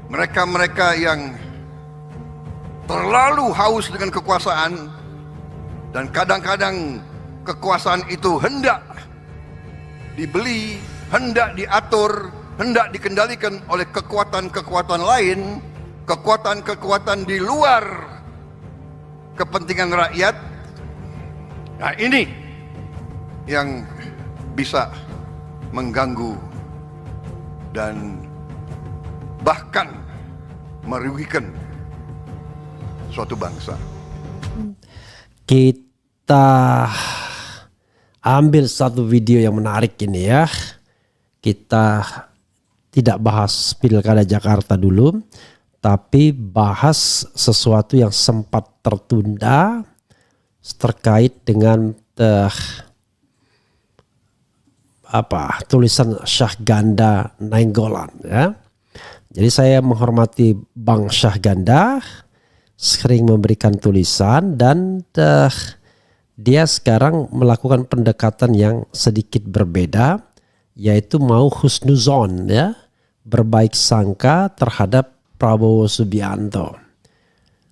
mereka-mereka yang terlalu haus dengan kekuasaan, dan kadang-kadang kekuasaan itu hendak dibeli, hendak diatur, hendak dikendalikan oleh kekuatan-kekuatan lain, kekuatan-kekuatan di luar kepentingan rakyat. Nah, ini yang bisa mengganggu dan bahkan merugikan suatu bangsa. Kita ambil satu video yang menarik ini ya. Kita tidak bahas Pilkada Jakarta dulu, tapi bahas sesuatu yang sempat tertunda terkait dengan tulisan Syahganda Nainggolan ya. Jadi saya menghormati Bang Syahganda, sering memberikan tulisan, dan dia sekarang melakukan pendekatan yang sedikit berbeda, yaitu mau husnuzon ya, berbaik sangka terhadap Prabowo Subianto.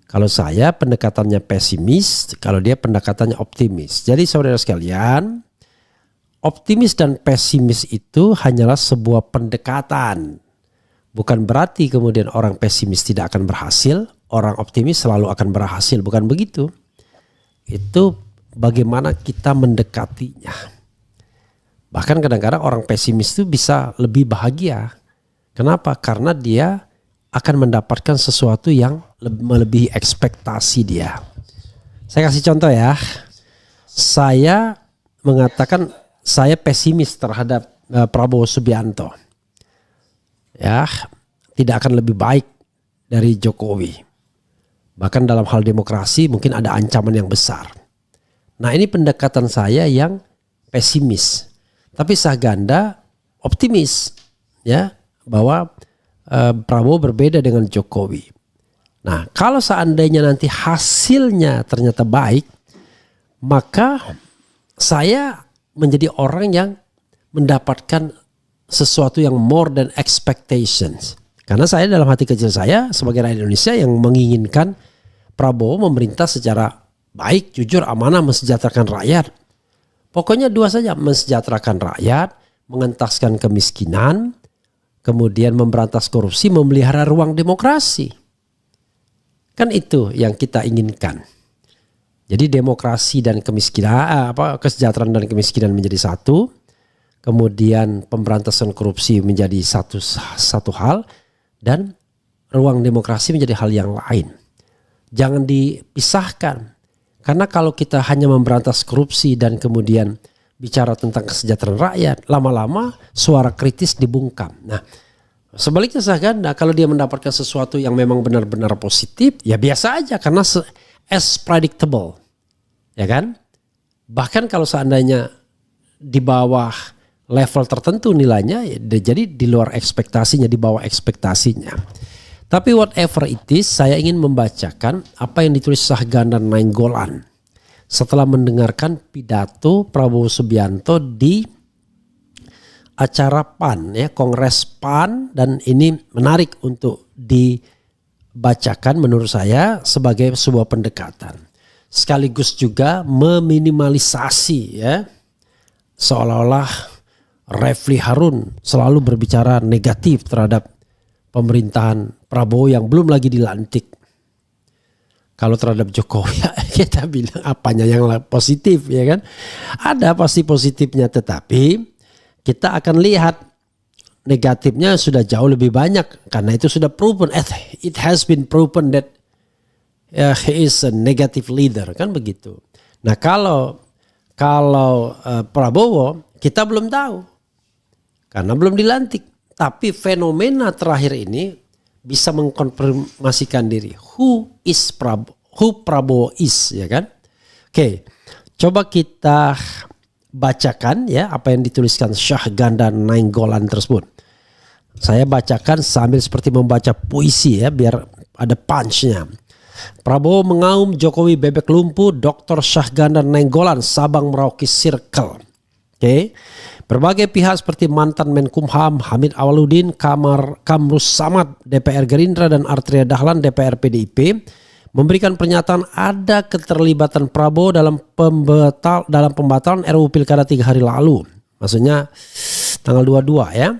Kalau saya pendekatannya pesimis, kalau dia pendekatannya optimis. Jadi saudara sekalian, optimis dan pesimis itu hanyalah sebuah pendekatan. Bukan berarti kemudian orang pesimis tidak akan berhasil, orang optimis selalu akan berhasil. Bukan begitu. Itu bagaimana kita mendekatinya. Bahkan kadang-kadang orang pesimis itu bisa lebih bahagia. Kenapa? Karena dia akan mendapatkan sesuatu yang melebihi ekspektasi dia. Saya kasih contoh ya. Saya mengatakan saya pesimis terhadap Prabowo Subianto. Ya, tidak akan lebih baik dari Jokowi. Bahkan dalam hal demokrasi mungkin ada ancaman yang besar. Nah, ini pendekatan saya yang pesimis. Tapi Syahganda optimis ya, bahwa Prabowo berbeda dengan Jokowi. Nah, kalau seandainya nanti hasilnya ternyata baik, maka saya menjadi orang yang mendapatkan sesuatu yang more than expectations. Karena saya dalam hati kecil saya sebagai rakyat Indonesia yang menginginkan Prabowo memerintah secara baik, jujur, amanah, mensejahterakan rakyat. Pokoknya dua saja, mensejahterakan rakyat, mengentaskan kemiskinan, kemudian memberantas korupsi, memelihara ruang demokrasi. Kan itu yang kita inginkan. Jadi demokrasi dan kemiskinan, kesejahteraan dan kemiskinan menjadi satu. Kemudian pemberantasan korupsi menjadi satu hal, dan ruang demokrasi menjadi hal yang lain. Jangan dipisahkan. Karena kalau kita hanya memberantas korupsi dan kemudian bicara tentang kesejahteraan rakyat, lama-lama suara kritis dibungkam. Nah, sebaliknya Syahganda, kalau dia mendapatkan sesuatu yang memang benar-benar positif, ya biasa aja karena as predictable. Ya kan? Bahkan kalau seandainya di bawah level tertentu nilainya, jadi di luar ekspektasinya, di bawah ekspektasinya. Tapi whatever it is, saya ingin membacakan apa yang ditulis Syahganda Nainggolan setelah mendengarkan pidato Prabowo Subianto di acara PAN, ya, Kongres PAN, dan ini menarik untuk dibacakan menurut saya sebagai sebuah pendekatan. Sekaligus juga meminimalisasi ya, seolah-olah Refli Harun selalu berbicara negatif terhadap pemerintahan Prabowo yang belum lagi dilantik. Kalau terhadap Jokowi kita bilang apanya yang positif, ya kan? Ada pasti positifnya, tetapi kita akan lihat negatifnya sudah jauh lebih banyak karena itu sudah proven. It has been proven that he is a negative leader, kan begitu. Nah, kalau Prabowo kita belum tahu karena belum dilantik. Tapi fenomena terakhir ini bisa mengkonfirmasikan diri. Who Prabowo is, ya kan? Oke, coba kita bacakan ya apa yang dituliskan Syahganda Nainggolan tersebut. Saya bacakan sambil seperti membaca puisi ya, biar ada punch-nya. Prabowo mengaum, Jokowi bebek lumpuh, Dr. Syahganda Nainggolan, Sabang Merauke Circle. Oke. Berbagai pihak seperti mantan Menkumham Hamid Awaludin, Kamrus Samad DPR Gerindra dan Artria Dahlan DPR PDIP memberikan pernyataan ada keterlibatan Prabowo dalam pembatalan RUU Pilkada 3 hari lalu. Maksudnya tanggal 22 ya.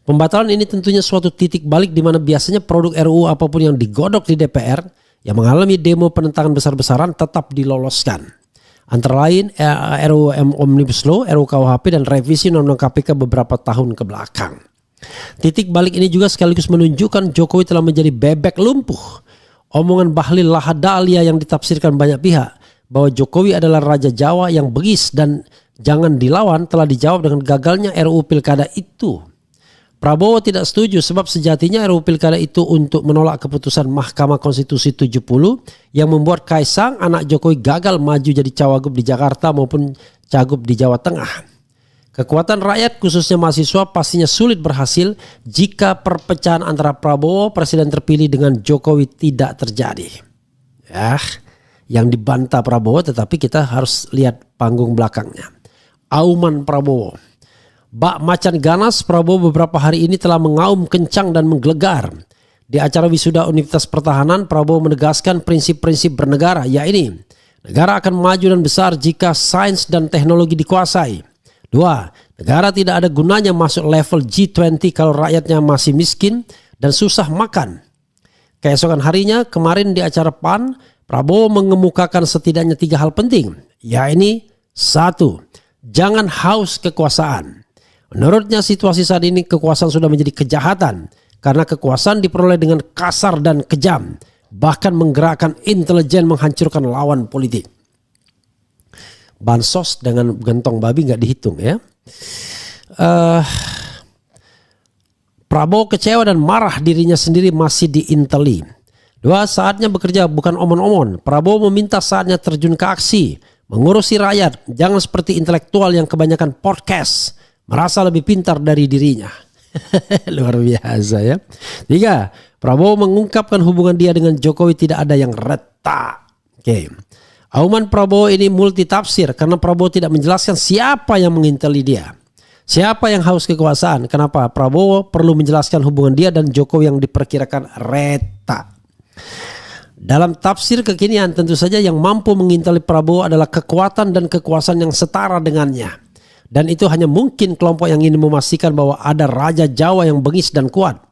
Pembatalan ini tentunya suatu titik balik di mana biasanya produk RUU apapun yang digodok di DPR yang mengalami demo penentangan besar-besaran tetap diloloskan. Antara lain RUU Omnibus Law, RUU KUHP dan revisi Undang-Undang KPK beberapa tahun ke belakang. Titik balik ini juga sekaligus menunjukkan Jokowi telah menjadi bebek lumpuh. Omongan Bahlil Lahadalia yang ditafsirkan banyak pihak bahwa Jokowi adalah Raja Jawa yang bengis dan jangan dilawan telah dijawab dengan gagalnya RUU Pilkada itu. Prabowo tidak setuju sebab sejatinya RUU Pilkada itu untuk menolak keputusan Mahkamah Konstitusi 70 yang membuat Kaisang anak Jokowi gagal maju jadi cawagup di Jakarta maupun cagup di Jawa Tengah. Kekuatan rakyat khususnya mahasiswa pastinya sulit berhasil jika perpecahan antara Prabowo presiden terpilih dengan Jokowi tidak terjadi. Yang dibantah Prabowo tetapi kita harus lihat panggung belakangnya. Auman Prabowo. Bak macan ganas Prabowo beberapa hari ini telah mengaum kencang dan menggelegar. Di acara wisuda Universitas Pertahanan, Prabowo menegaskan prinsip-prinsip bernegara, yaitu negara akan maju dan besar jika sains dan teknologi dikuasai. 2. Negara tidak ada gunanya masuk level G20 kalau rakyatnya masih miskin dan susah makan. Keesokan harinya, kemarin di acara PAN, Prabowo mengemukakan setidaknya 3 hal penting, yaitu 1. Jangan haus kekuasaan. Menurutnya situasi saat ini kekuasaan sudah menjadi kejahatan karena kekuasaan diperoleh dengan kasar dan kejam, bahkan menggerakkan intelijen menghancurkan lawan politik. Bansos dengan gentong babi nggak dihitung ya. Prabowo kecewa dan marah dirinya sendiri masih diinteli. 2. Saatnya bekerja bukan omon-omon. Prabowo meminta saatnya terjun ke aksi, mengurusi rakyat, jangan seperti intelektual yang kebanyakan podcast. Merasa lebih pintar dari dirinya. Luar biasa ya. 3. Prabowo mengungkapkan hubungan dia dengan Jokowi tidak ada yang retak. Oke. Auman Prabowo ini multi tafsir karena Prabowo tidak menjelaskan siapa yang menginteli dia. Siapa yang haus kekuasaan. Kenapa Prabowo perlu menjelaskan hubungan dia dan Jokowi yang diperkirakan retak. Dalam tafsir kekinian tentu saja yang mampu menginteli Prabowo adalah kekuatan dan kekuasaan yang setara dengannya. Dan itu hanya mungkin kelompok yang ingin memastikan bahwa ada Raja Jawa yang bengis dan kuat.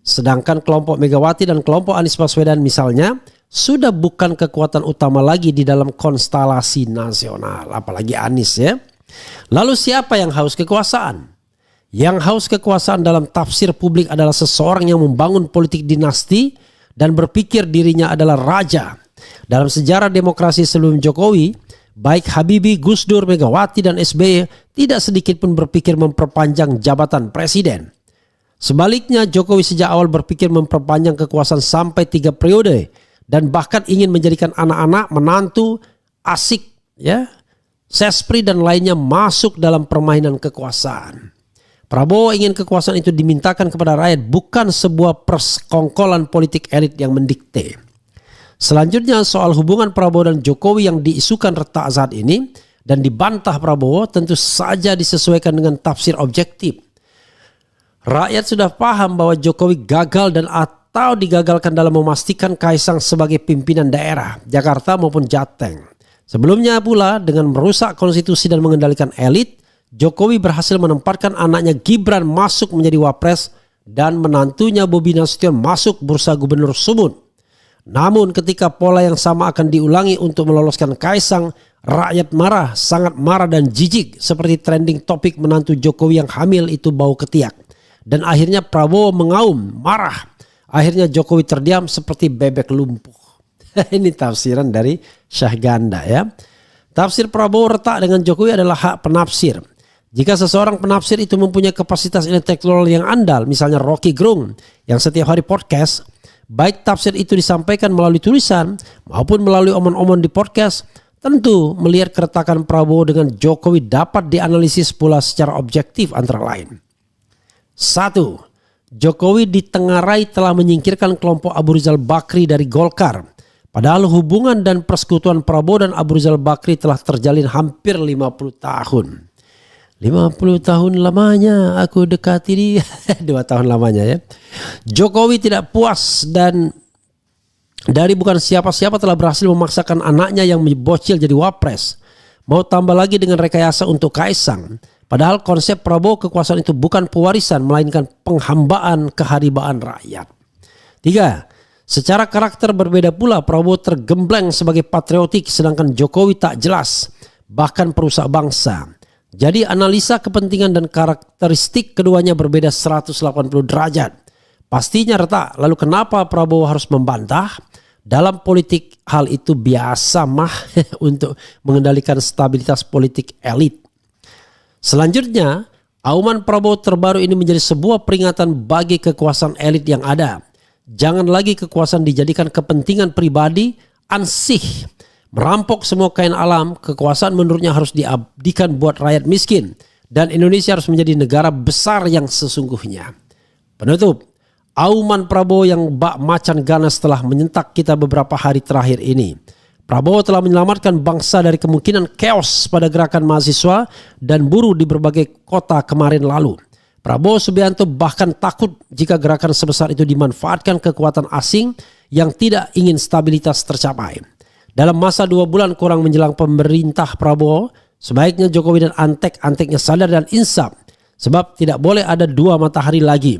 Sedangkan kelompok Megawati dan kelompok Anies Baswedan misalnya sudah bukan kekuatan utama lagi di dalam konstelasi nasional. Apalagi Anies ya. Lalu siapa yang haus kekuasaan? Yang haus kekuasaan dalam tafsir publik adalah seseorang yang membangun politik dinasti dan berpikir dirinya adalah raja. Dalam sejarah demokrasi sebelum Jokowi, baik Habibie, Gus Dur, Megawati, dan SBY tidak sedikit pun berpikir memperpanjang jabatan presiden. Sebaliknya Jokowi sejak awal berpikir memperpanjang kekuasaan sampai 3 periode dan bahkan ingin menjadikan anak-anak, menantu, asik, ya, sespri dan lainnya masuk dalam permainan kekuasaan. Prabowo ingin kekuasaan itu dimintakan kepada rakyat, bukan sebuah persekongkolan politik elit yang mendikte. Selanjutnya soal hubungan Prabowo dan Jokowi yang diisukan retak saat ini dan dibantah Prabowo tentu saja disesuaikan dengan tafsir objektif. Rakyat sudah paham bahwa Jokowi gagal dan atau digagalkan dalam memastikan Kaisang sebagai pimpinan daerah Jakarta maupun Jateng. Sebelumnya pula dengan merusak konstitusi dan mengendalikan elit, Jokowi berhasil menempatkan anaknya Gibran masuk menjadi wapres dan menantunya Bobi Nasution masuk bursa gubernur Sumut. Namun ketika pola yang sama akan diulangi untuk meloloskan Kaisang, rakyat marah, sangat marah dan jijik seperti trending topik menantu Jokowi yang hamil itu bau ketiak. Dan akhirnya Prabowo mengaum, marah. Akhirnya Jokowi terdiam seperti bebek lumpuh. Ini tafsiran dari Syahganda ya. Tafsir Prabowo retak dengan Jokowi adalah hak penafsir. Jika seseorang penafsir itu mempunyai kapasitas intelektual yang andal, misalnya Rocky Gerung yang setiap hari podcast, baik tafsir itu disampaikan melalui tulisan maupun melalui omon-omon di podcast, tentu melihat keretakan Prabowo dengan Jokowi dapat dianalisis pula secara objektif antara lain. 1. Jokowi ditengarai telah menyingkirkan kelompok Abu Rizal Bakri dari Golkar. Padahal hubungan dan persekutuan Prabowo dan Abu Rizal Bakri telah terjalin hampir 50 tahun. 50 tahun lamanya aku dekati dia. 2 tahun lamanya ya. Jokowi tidak puas dan dari bukan siapa-siapa telah berhasil memaksakan anaknya yang bocil jadi wapres. Mau tambah lagi dengan rekayasa untuk Kaisang. Padahal konsep Prabowo kekuasaan itu bukan pewarisan melainkan penghambaan keharibaan rakyat. 3. Secara karakter berbeda pula Prabowo tergembleng sebagai patriotik sedangkan Jokowi tak jelas bahkan perusak bangsa. Jadi analisa kepentingan dan karakteristik keduanya berbeda 180 derajat. Pastinya retak. Lalu kenapa Prabowo harus membantah? Dalam politik hal itu biasa mah untuk mengendalikan stabilitas politik elit. Selanjutnya, auman Prabowo terbaru ini menjadi sebuah peringatan bagi kekuasaan elit yang ada. Jangan lagi kekuasaan dijadikan kepentingan pribadi, ansih. Merampok semua kain alam, kekuasaan menurutnya harus diabdikan buat rakyat miskin. Dan Indonesia harus menjadi negara besar yang sesungguhnya. Penutup, auman Prabowo yang bak macan ganas telah menyentak kita beberapa hari terakhir ini. Prabowo telah menyelamatkan bangsa dari kemungkinan chaos pada gerakan mahasiswa dan buruh di berbagai kota kemarin lalu. Prabowo Subianto bahkan takut jika gerakan sebesar itu dimanfaatkan kekuatan asing yang tidak ingin stabilitas tercapai. Dalam masa 2 bulan kurang menjelang pemerintah Prabowo, sebaiknya Jokowi dan antek-anteknya sadar dan insaf. Sebab tidak boleh ada 2 matahari lagi.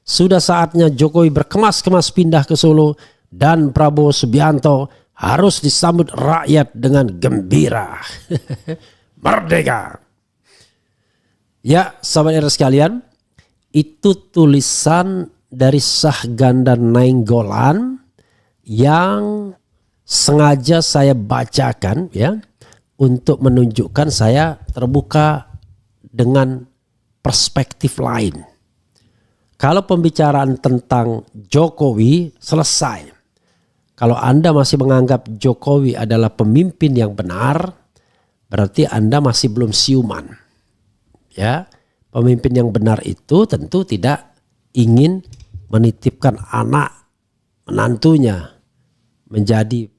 Sudah saatnya Jokowi berkemas-kemas pindah ke Solo dan Prabowo Subianto harus disambut rakyat dengan gembira. Merdeka! Ya, sahabat era sekalian, itu tulisan dari Syahganda Nainggolan yang sengaja saya bacakan ya untuk menunjukkan saya terbuka dengan perspektif lain. Kalau pembicaraan tentang Jokowi selesai, kalau Anda masih menganggap Jokowi adalah pemimpin yang benar, berarti Anda masih belum siuman. Ya, pemimpin yang benar itu tentu tidak ingin menitipkan anak menantunya menjadi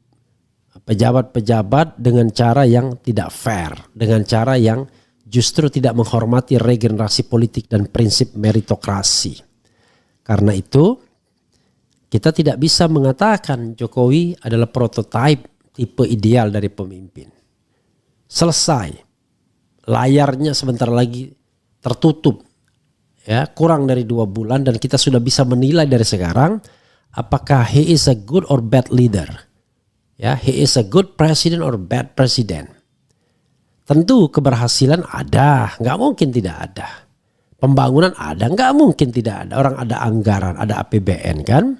pejabat-pejabat dengan cara yang tidak fair, dengan cara yang justru tidak menghormati regenerasi politik dan prinsip meritokrasi. Karena itu kita tidak bisa mengatakan Jokowi adalah prototipe tipe ideal dari pemimpin. Selesai. Layarnya sebentar lagi tertutup. Ya, kurang dari 2 bulan dan kita sudah bisa menilai dari sekarang apakah he is a good or bad leader. Ya, he is a good president or bad president. Tentu keberhasilan ada, nggak mungkin tidak ada. Pembangunan ada, nggak mungkin tidak ada. Orang ada anggaran, ada APBN kan.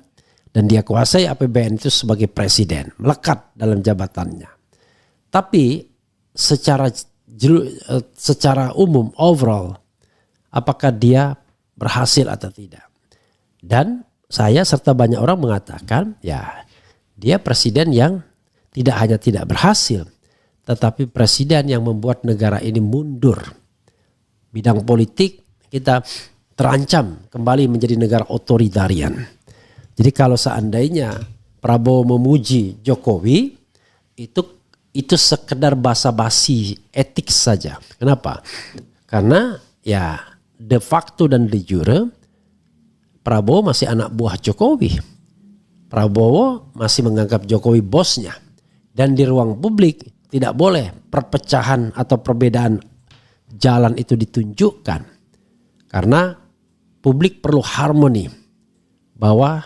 Dan dia kuasai APBN itu sebagai presiden, melekat dalam jabatannya. Tapi secara umum, overall, apakah dia berhasil atau tidak. Dan saya serta banyak orang mengatakan ya dia presiden yang tidak hanya tidak berhasil, tetapi presiden yang membuat negara ini mundur. Bidang politik kita terancam kembali menjadi negara otoritarian. Jadi kalau seandainya Prabowo memuji Jokowi, itu sekedar basa-basi etik saja. Kenapa? Karena ya de facto dan de jure Prabowo masih anak buah Jokowi. Prabowo masih menganggap Jokowi bosnya. Dan di ruang publik tidak boleh perpecahan atau perbedaan jalan itu ditunjukkan. Karena publik perlu harmoni. Bahwa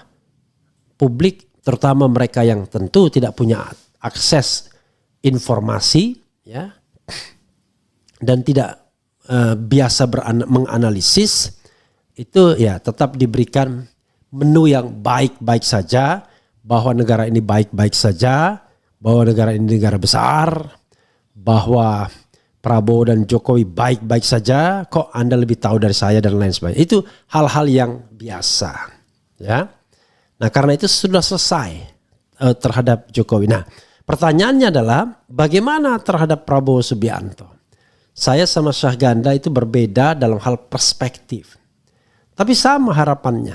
publik terutama mereka yang tentu tidak punya akses informasi ya, dan tidak biasa menganalisis, itu ya tetap diberikan menu yang baik-baik saja, bahwa negara ini baik-baik saja, bahwa negara ini negara besar, bahwa Prabowo dan Jokowi baik-baik saja, kok Anda lebih tahu dari saya dan lain sebagainya. Itu hal-hal yang biasa ya. Nah, karena itu sudah selesai terhadap Jokowi. Nah, pertanyaannya adalah bagaimana terhadap Prabowo Subianto? Saya sama Syahganda itu berbeda dalam hal perspektif. Tapi sama harapannya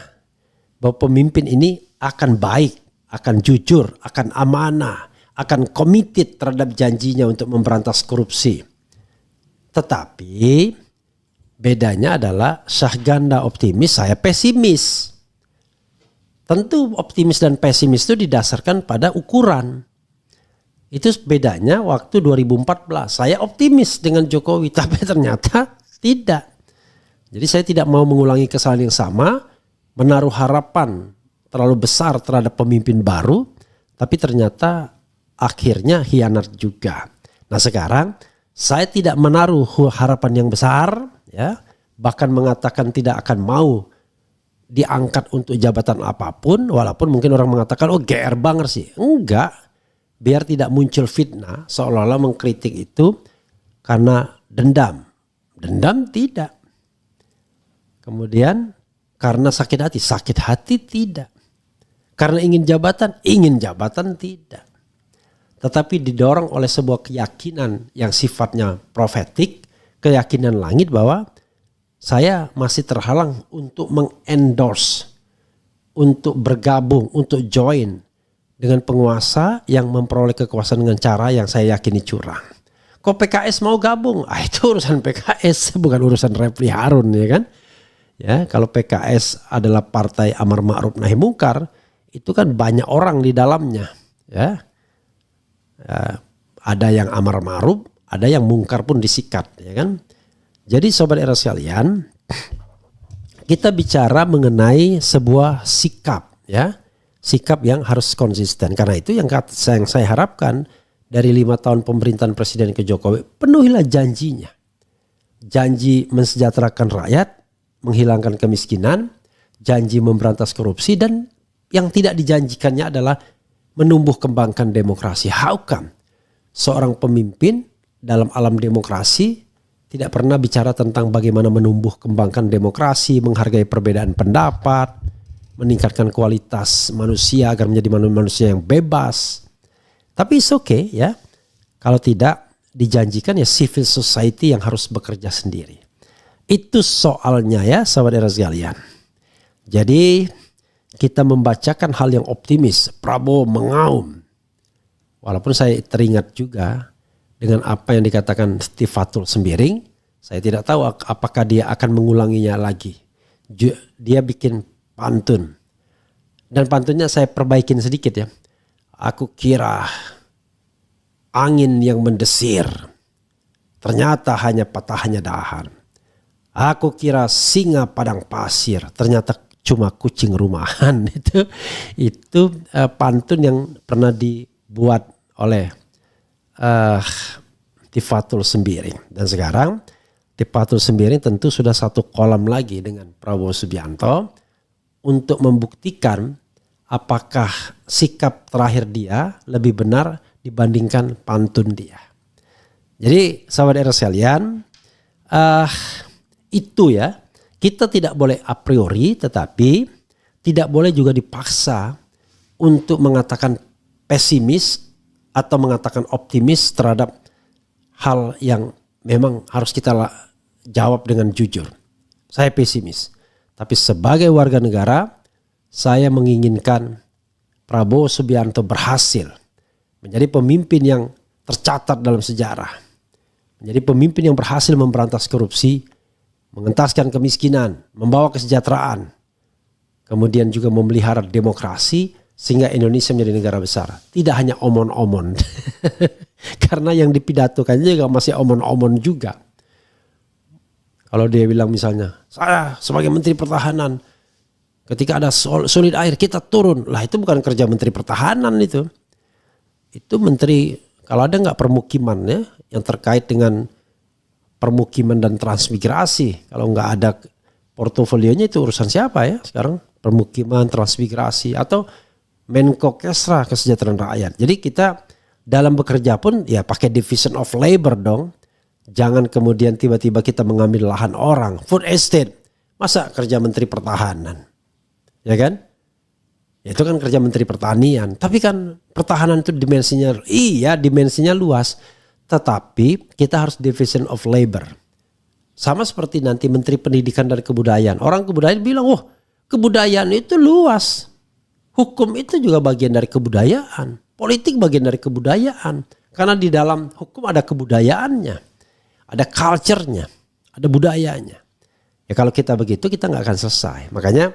bahwa pemimpin ini akan baik, akan jujur, akan amanah, akan committed terhadap janjinya untuk memberantas korupsi. Tetapi Bedanya adalah Syahganda optimis, saya pesimis. Tentu optimis dan pesimis itu didasarkan pada ukuran. Itu bedanya waktu 2014. Saya optimis dengan Jokowi, tapi ternyata tidak. Jadi saya tidak mau mengulangi kesalahan yang sama, menaruh harapan terlalu besar terhadap pemimpin baru, tapi ternyata akhirnya hianat juga. Nah sekarang saya tidak menaruh harapan yang besar, ya, bahkan mengatakan tidak akan mau diangkat untuk jabatan apapun, walaupun mungkin orang mengatakan oh GR banget sih. Enggak, biar tidak muncul fitnah seolah-olah mengkritik itu karena dendam. Dendam tidak. Kemudian karena sakit hati tidak. Karena ingin jabatan tidak. Tetapi didorong oleh sebuah keyakinan yang sifatnya profetik, keyakinan langit bahwa saya masih terhalang untuk mengendorse, untuk bergabung, untuk join dengan penguasa yang memperoleh kekuasaan dengan cara yang saya yakini curang. Kok PKS mau gabung? Itu urusan PKS, bukan urusan Refli Harun, ya kan? Ya, kalau PKS adalah partai amar ma'ruf nahi mungkar, itu kan banyak orang di dalamnya, ya. Ada yang amar ma'ruf, ada yang mungkar pun disikat, ya kan? Jadi sobat era sekalian, kita bicara mengenai sebuah sikap, ya, sikap yang harus konsisten. Karena itu yang saya harapkan dari 5 tahun pemerintahan Presiden Jokowi, penuhilah janjinya, janji mensejahterakan rakyat, menghilangkan kemiskinan, janji memberantas korupsi, dan yang tidak dijanjikannya adalah menumbuh kembangkan demokrasi. How come seorang pemimpin dalam alam demokrasi tidak pernah bicara tentang bagaimana menumbuh kembangkan demokrasi, menghargai perbedaan pendapat, meningkatkan kualitas manusia agar menjadi manusia yang bebas. Tapi it's okay, ya. Kalau tidak dijanjikan ya civil society yang harus bekerja sendiri. Itu soalnya ya sahabat era sekalian. Jadi kita membacakan hal yang optimis. Prabowo mengaum. Walaupun saya teringat juga dengan apa yang dikatakan Tifatul Sembiring, saya tidak tahu apakah dia akan mengulanginya lagi. Dia bikin pantun. Dan pantunnya saya perbaikin sedikit ya. Aku kira angin yang mendesir, ternyata hanya patahnya dahan. Aku kira singa padang pasir, ternyata cuma kucing rumahan. Itu pantun yang pernah dibuat oleh Tifatul Sembiring. Dan sekarang Tifatul Sembiring tentu sudah satu kolam lagi dengan Prabowo Subianto untuk membuktikan apakah sikap terakhir dia lebih benar dibandingkan pantun dia. Jadi sahabat era sekalian, itu ya, kita tidak boleh a priori, tetapi tidak boleh juga dipaksa untuk mengatakan pesimis atau mengatakan optimis terhadap hal yang memang harus kita jawab dengan jujur. Saya pesimis, tapi sebagai warga negara saya menginginkan Prabowo Subianto berhasil menjadi pemimpin yang tercatat dalam sejarah, menjadi pemimpin yang berhasil memberantas korupsi, mengentaskan kemiskinan, membawa kesejahteraan, kemudian juga memelihara demokrasi sehingga Indonesia menjadi negara besar. Tidak hanya omon-omon. Karena yang dipidatokannya juga masih omon-omon juga. Kalau dia bilang misalnya, saya sebagai Menteri Pertahanan, ketika ada sulit air kita turun. Lah itu bukan kerja Menteri Pertahanan itu. Itu menteri, kalau ada nggak permukiman ya, yang terkait dengan permukiman dan transmigrasi. Kalau nggak ada portofolionya itu urusan siapa ya sekarang? Permukiman, transmigrasi, atau Menko Kesra kesejahteraan rakyat. Jadi kita dalam bekerja pun ya pakai division of labor dong. Jangan kemudian tiba-tiba kita mengambil lahan orang. Food estate. Masa kerja Menteri Pertahanan? Ya kan? Ya itu kan kerja Menteri Pertanian. Tapi kan pertahanan itu dimensinya luas. Tetapi kita harus division of labor. Sama seperti nanti Menteri Pendidikan dan Kebudayaan. Orang kebudayaan bilang, oh kebudayaan itu luas. Hukum itu juga bagian dari kebudayaan. Politik bagian dari kebudayaan. Karena di dalam hukum ada kebudayaannya. Ada culture-nya. Ada budayanya. Ya kalau kita begitu kita nggak akan selesai. Makanya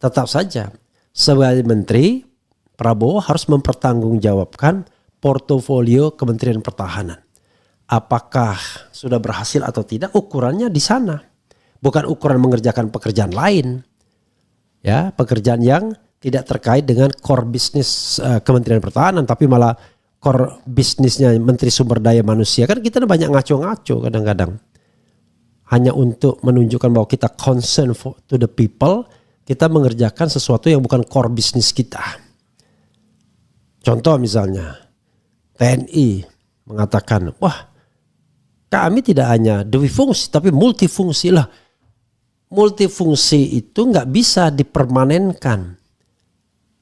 tetap saja sebagai menteri Prabowo harus mempertanggungjawabkan portofolio Kementerian Pertahanan. Apakah sudah berhasil atau tidak, ukurannya di sana. Bukan ukuran mengerjakan pekerjaan lain. Ya, pekerjaan yang tidak terkait dengan core bisnis Kementerian Pertahanan, tapi malah core bisnisnya Menteri Sumber Daya Manusia. Kan kita banyak ngaco-ngaco kadang-kadang. Hanya untuk menunjukkan bahwa kita concern to the people, kita mengerjakan sesuatu yang bukan core bisnis kita. Contoh misalnya, TNI mengatakan, wah kami tidak hanya dwifungsi tapi multifungsi lah. Multifungsi itu nggak bisa dipermanenkan.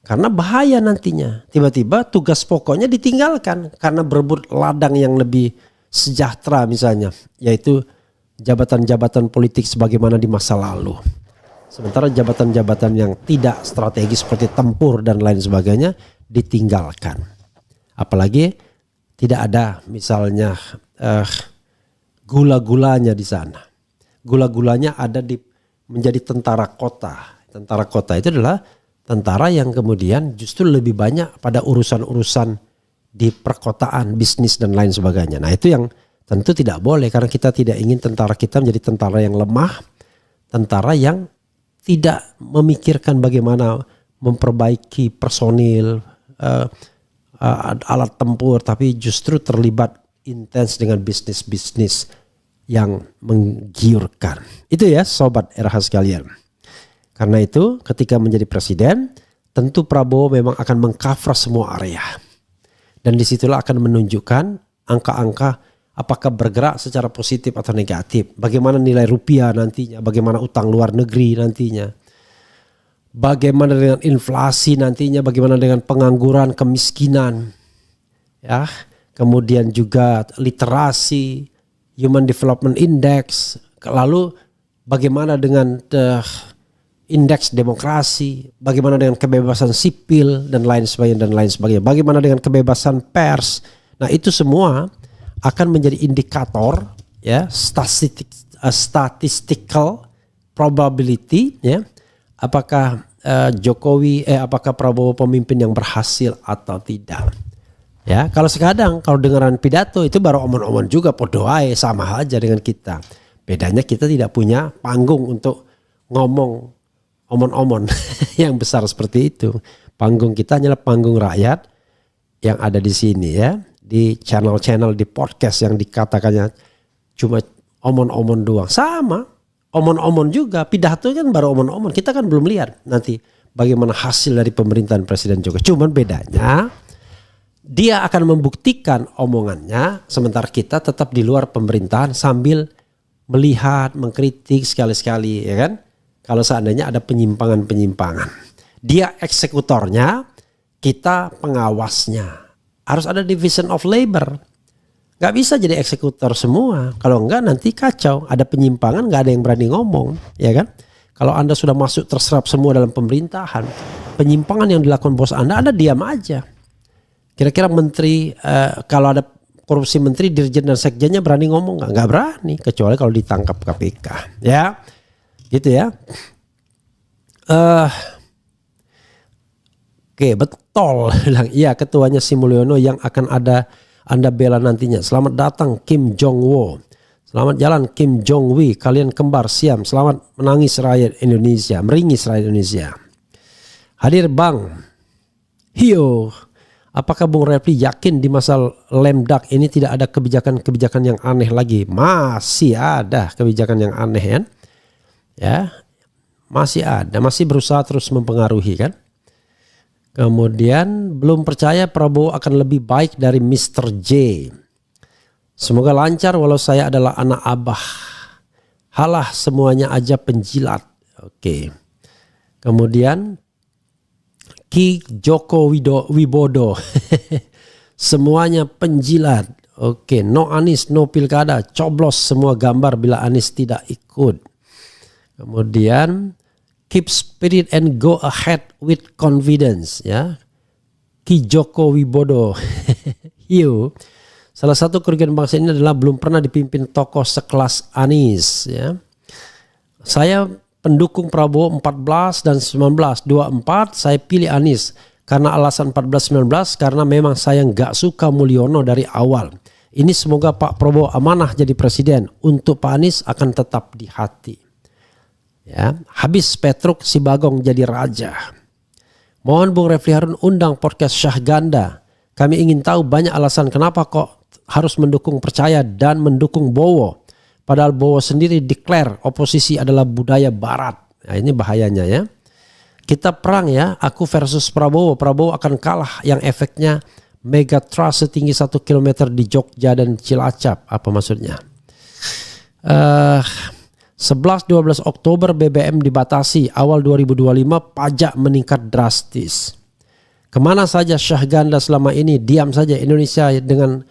Karena bahaya nantinya. Tiba-tiba tugas pokoknya ditinggalkan karena berebut ladang yang lebih sejahtera misalnya. Yaitu jabatan-jabatan politik sebagaimana di masa lalu. Sementara jabatan-jabatan yang tidak strategis seperti tempur dan lain sebagainya ditinggalkan. Apalagi tidak ada misalnya gula-gulanya di sana. Gula-gulanya ada di menjadi tentara kota. Tentara kota itu adalah tentara yang kemudian justru lebih banyak pada urusan-urusan di perkotaan, bisnis dan lain sebagainya. Nah itu yang tentu tidak boleh karena kita tidak ingin tentara kita menjadi tentara yang lemah, tentara yang tidak memikirkan bagaimana memperbaiki personil, alat tempur, tapi justru terlibat intens dengan bisnis-bisnis yang menggiurkan. Itu ya sobat RH sekalian. Karena itu ketika menjadi presiden, tentu Prabowo memang akan mengcover semua area. Dan disitulah akan menunjukkan angka-angka apakah bergerak secara positif atau negatif. Bagaimana nilai rupiah nantinya, bagaimana utang luar negeri nantinya. Bagaimana dengan inflasi nantinya, bagaimana dengan pengangguran, kemiskinan. Ya, kemudian juga literasi, Human Development Index, lalu bagaimana dengan indeks demokrasi, bagaimana dengan kebebasan sipil dan lain sebagainya, bagaimana dengan kebebasan pers. Nah, itu semua akan menjadi indikator ya, statistical probability ya. Apakah apakah Prabowo pemimpin yang berhasil atau tidak. Ya, kalau dengaran pidato itu baru omon-omon juga, podo ae, sama aja dengan kita. Bedanya kita tidak punya panggung untuk ngomong omon-omon yang besar seperti itu. Panggung kita hanyalah panggung rakyat yang ada di sini ya, di channel-channel di podcast yang dikatakannya cuma omon-omon doang. Sama, omon-omon juga, pidato kan baru omon-omon. Kita kan belum lihat nanti bagaimana hasil dari pemerintahan Presiden Jokowi. Cuman bedanya dia akan membuktikan omongannya, sementara kita tetap di luar pemerintahan sambil melihat, mengkritik sekali-sekali, ya kan? Kalau seandainya ada penyimpangan-penyimpangan. Dia eksekutornya, kita pengawasnya. Harus ada division of labor. Gak bisa jadi eksekutor semua. Kalau enggak nanti kacau. Ada penyimpangan gak ada yang berani ngomong, ya kan? Kalau Anda sudah masuk terserap semua dalam pemerintahan, penyimpangan yang dilakukan bos Anda diam aja. Kira-kira menteri, kalau ada korupsi menteri, dirjen dan sekjennya berani ngomong nggak? Nggak berani, kecuali kalau ditangkap KPK, ya, gitu ya. Oke, betul. Iya, ketuanya Sri Mulyono yang akan ada Anda bela nantinya. Selamat datang Kim Jong Wo. Selamat jalan Kim Jong Wi. Kalian kembar siam. Selamat menangis rakyat Indonesia, meringis rakyat Indonesia. Hadir Bang Hio. Apakah Bung Refli yakin di masa Lemdak ini tidak ada kebijakan-kebijakan yang aneh lagi? Masih ada kebijakan yang aneh kan? Ya, masih ada, masih berusaha terus mempengaruhi kan? Kemudian belum percaya Prabowo akan lebih baik dari Mr. J. Semoga lancar walau saya adalah anak abah. Halah semuanya aja penjilat. Oke. Kemudian Ki Joko Wibodo. Semuanya penjilat. Oke, no Anies, no pilkada. Coblos semua gambar bila Anies tidak ikut. Kemudian keep spirit and go ahead with confidence, ya. Ki Joko Wibodo. Hiu. Salah satu kerugian bangsa ini adalah belum pernah dipimpin tokoh sekelas Anies, ya. Saya pendukung Prabowo 14 dan 19. 24 saya pilih Anies. Karena alasan 14-19 karena memang saya nggak suka Mulyono dari awal. Ini semoga Pak Prabowo amanah jadi presiden. Untuk Pak Anies akan tetap di hati. Ya, habis Petruk si Bagong jadi raja. Mohon Bung Refli Harun undang podcast Syahganda. Kami ingin tahu banyak alasan kenapa kok harus mendukung Percaya dan mendukung Bowo. Padahal Bowo sendiri declare oposisi adalah budaya barat. Nah, ini bahayanya ya. Kita perang ya, aku versus Prabowo. Prabowo akan kalah yang efeknya mega trust setinggi 1 km di Jogja dan Cilacap. Apa maksudnya? 11-12 Oktober BBM dibatasi. Awal 2025 pajak meningkat drastis. Kemana saja Syahganda selama ini? Diam saja. Indonesia dengan